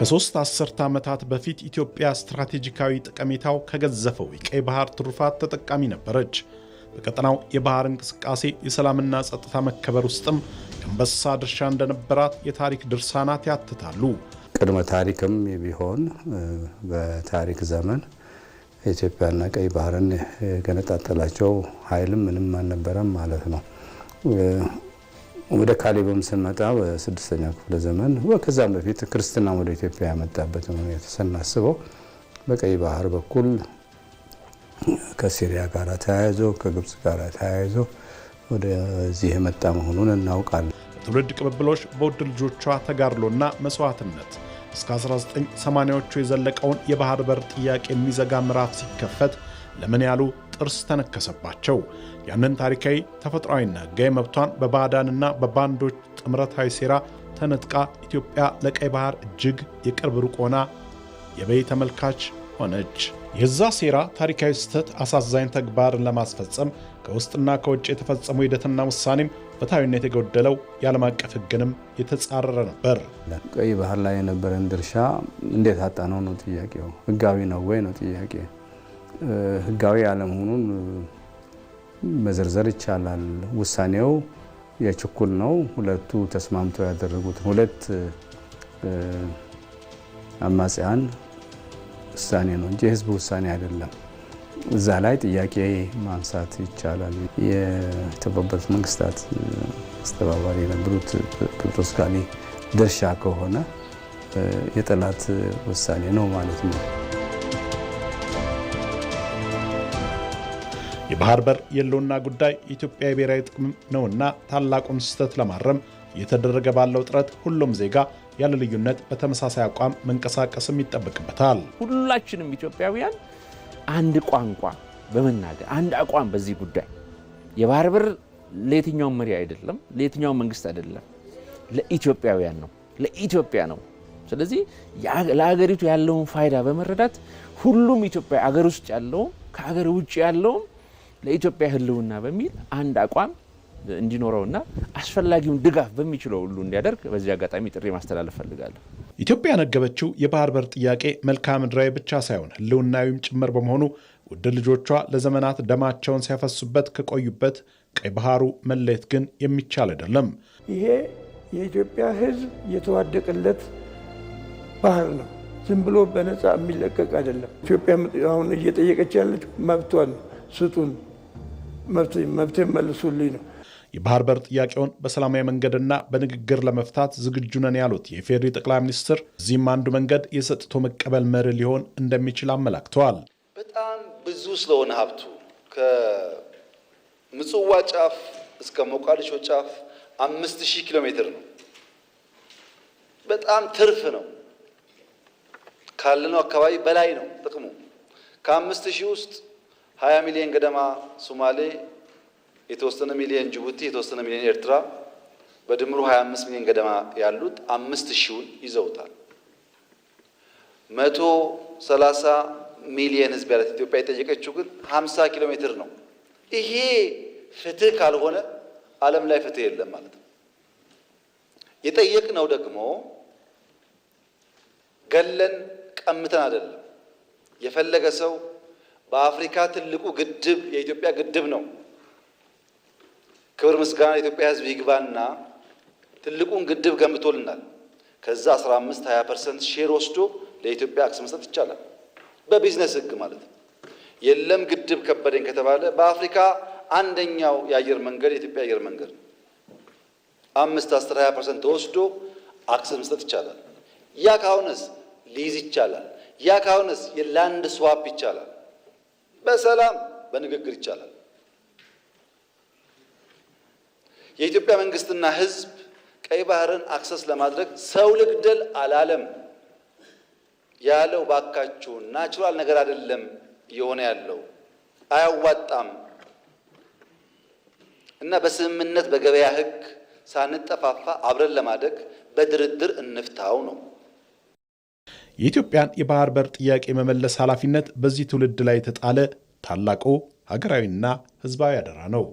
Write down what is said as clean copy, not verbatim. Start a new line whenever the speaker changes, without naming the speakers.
ከ3 አስርተ ዓመታት በፊት ኢትዮጵያ ስትራቴጂካዊ ጠቀሜታው ከገዘፈው የቀይ ባህር ትሩፋት ተጠቃሚ ነበረች። በቀጠናው የባህር እንቅስቃሴ የሰላምና ጸጥታ መከበር ውስጥም የአንበሳ ድርሻ እንደነበራት የታሪክ ድርሳናት ያትታሉ።
ቅድመ ታሪክም ቢሆን በታሪክ ዘመን ኢትዮጵያና ቀይ ባህርን ገነጣጠላቸው ኃይልም ምንም አልነበረም ማለት ነው። ወደ ካሌብም ስንመጣ በ6ኛው ክፍለ ዘመን ከዛም በፊት ክርስትና ወደ ኢትዮጵያ ያመጣበት ሁኔታ ስናስበው በቀይ ባህር በኩል ከሲሪያ ጋር ተያይዞ ከግብጽ ጋር ተያይዞ ወደዚህ የመጣ መሆኑን እናውቃለን።
ትውልድ ቅብብሎች በውድ ልጆቿ ተጋድሎና መስዋዕትነት እስከ 1980ዎቹ የዘለቀውን የባህር በር ጥያቄ የሚዘጋ ምዕራፍ ሲከፈት ለምን ያሉ ጥርስ ተነከሰባቸው። ያንን ታሪካዊ ተፈጥሯዊና ሕጋዊ መብቷን በባዕዳንና በባንዶች ጥምረታዊ ሴራ ተነጥቃ ኢትዮጵያ ለቀይ ባህር እጅግ የቅርብ ሩቅ ሆና የበይ ተመልካች ሆነች። የዛ ሴራ ታሪካዊ ስህተት አሳዛኝ ተግባርን ለማስፈጸም ከውስጥና ከውጭ የተፈጸመው ሂደትና ውሳኔም ፍትሐዊነት የጎደለው የዓለም አቀፍ ሕግንም የተጻረረ ነበር።
ቀይ ባህር ላይ የነበረን ድርሻ እንዴት አጣነው ነው ጥያቄው። ሕጋዊ ነው ወይ ነው ጥያቄው። ሕጋዊ ያለመሆኑን መዘርዘር ይቻላል። ውሳኔው የችኩል ነው። ሁለቱ ተስማምተው ያደረጉት ሁለት አማጽያን ውሳኔ ነው እንጂ የህዝብ ውሳኔ አይደለም። እዛ ላይ ጥያቄ ማንሳት ይቻላል። የተባበሩት መንግስታት አስተባባሪ የነበሩት ጴጥሮስ ጋሊ ድርሻ ከሆነ የጠላት ውሳኔ ነው ማለት ነው።
የባህር በር የለውና ጉዳይ የኢትዮጵያ ብሔራዊ ጥቅም ነውና ታላቁን ስህተት ለማረም እየተደረገ ባለው ጥረት ሁሉም ዜጋ ያለ ልዩነት በተመሳሳይ አቋም መንቀሳቀስም ይጠበቅበታል።
ሁላችንም ኢትዮጵያውያን አንድ ቋንቋ በመናገር አንድ አቋም በዚህ ጉዳይ የባህር በር ለየትኛው መሪ አይደለም፣ ለየትኛው መንግስት አይደለም፣ ለኢትዮጵያውያን ነው፣ ለኢትዮጵያ ነው። ስለዚህ ለሀገሪቱ ያለውን ፋይዳ በመረዳት ሁሉም ኢትዮጵያ አገር ውስጥ ያለው ከሀገር ውጭ ያለው ለኢትዮጵያ ህልውና በሚል አንድ አቋም እንዲኖረውና አስፈላጊውን ድጋፍ በሚችለው ሁሉ እንዲያደርግ በዚህ አጋጣሚ ጥሪ ማስተላለፍ ፈልጋለሁ።
ኢትዮጵያ ያነገበችው የባህር በር ጥያቄ መልክዓ ምድራዊ ብቻ ሳይሆን ህልውናዊም ጭምር በመሆኑ ውድ ልጆቿ ለዘመናት ደማቸውን ሲያፈሱበት ከቆዩበት ቀይ ባህሩ መለየት ግን የሚቻል አይደለም።
ይሄ የኢትዮጵያ ህዝብ የተዋደቀለት ባህር ነው። ዝም ብሎ በነፃ የሚለቀቅ አይደለም። ኢትዮጵያ አሁን እየጠየቀች ያለችው መብቷን ስጡን፣ መብቴን መልሱልኝ ነው።
የባህር በር ጥያቄውን በሰላማዊ መንገድና በንግግር ለመፍታት ዝግጁ ነን ያሉት የኢፌዴሪ ጠቅላይ ሚኒስትር እዚህም አንዱ መንገድ የሰጥቶ መቀበል መርህ ሊሆን እንደሚችል አመላክተዋል።
በጣም ብዙ ስለሆነ ሀብቱ ከምጽዋ ጫፍ እስከ ሞቃዲሾ ጫፍ 5000 ኪሎ ሜትር ነው። በጣም ትርፍ ነው። ካለነው አካባቢ በላይ ነው ጥቅሙ። ከ5000 ውስጥ 20 ሚሊዮን ገደማ ሶማሌ፣ የተወሰነ ሚሊዮን ጅቡቲ፣ የተወሰነ ሚሊዮን ኤርትራ በድምሩ 25 ሚሊዮን ገደማ ያሉት 5000ን ይዘውታል። 130 ሚሊዮን ህዝብ ያላት ኢትዮጵያ የጠየቀችው ግን 50 ኪሎ ሜትር ነው። ይሄ ፍትህ ካልሆነ ዓለም ላይ ፍትህ የለም ማለት ነው። የጠየቅነው ደግሞ ገለን ቀምተን አይደለም። የፈለገ ሰው በአፍሪካ ትልቁ ግድብ የኢትዮጵያ ግድብ ነው። ክብር ምስጋና የኢትዮጵያ ህዝብ ይግባና ትልቁን ግድብ ገንብቶልናል። ከዛ 15-20% ሼር ወስዶ ለኢትዮጵያ አክሰስ መስጠት ይቻላል፣ በቢዝነስ ህግ ማለት ነው። የለም ግድብ ከበደኝ ከተባለ በአፍሪካ አንደኛው የአየር መንገድ የኢትዮጵያ አየር መንገድ ነው። 5-10-20% ተወስዶ አክሰስ መስጠት ይቻላል። ያ ካሁንስ ሊዝ ይቻላል። ያ ካሁንስ የላንድ ስዋፕ ይቻላል። በሰላም በንግግር ይቻላል። የኢትዮጵያ መንግስትና ህዝብ ቀይ ባህርን አክሰስ ለማድረግ ሰው ልግደል አላለም ያለው። ባካችሁ ናቹራል ነገር አይደለም የሆነ ያለው አያዋጣም እና በስምምነት በገበያ ህግ ሳንጠፋፋ አብረን ለማደግ በድርድር እንፍታው ነው።
የኢትዮጵያን የባህር በር ጥያቄ መመለስ ኃላፊነት በዚህ ትውልድ ላይ የተጣለ ታላቁ ሀገራዊና ህዝባዊ አደራ ነው።